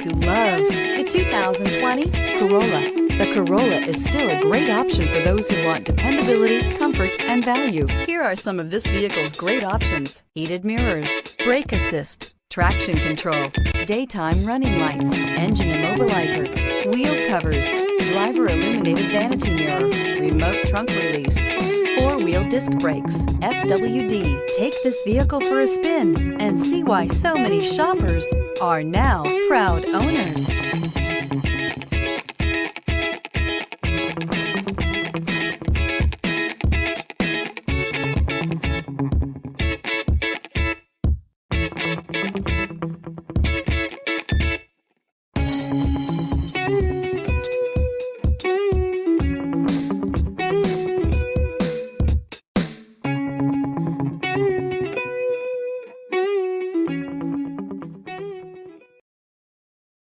to love the 2020 Corolla. The Corolla is still a great option for those who want dependability, comfort, and value. Here are some of this vehicle's great options: heated mirrors, brake assist, traction control, daytime running lights, engine immobilizer, wheel covers, driver illuminated vanity mirror, remote trunk release, four-wheel disc brakes, FWD. Take this vehicle for a spin and see why so many shoppers are now proud owners.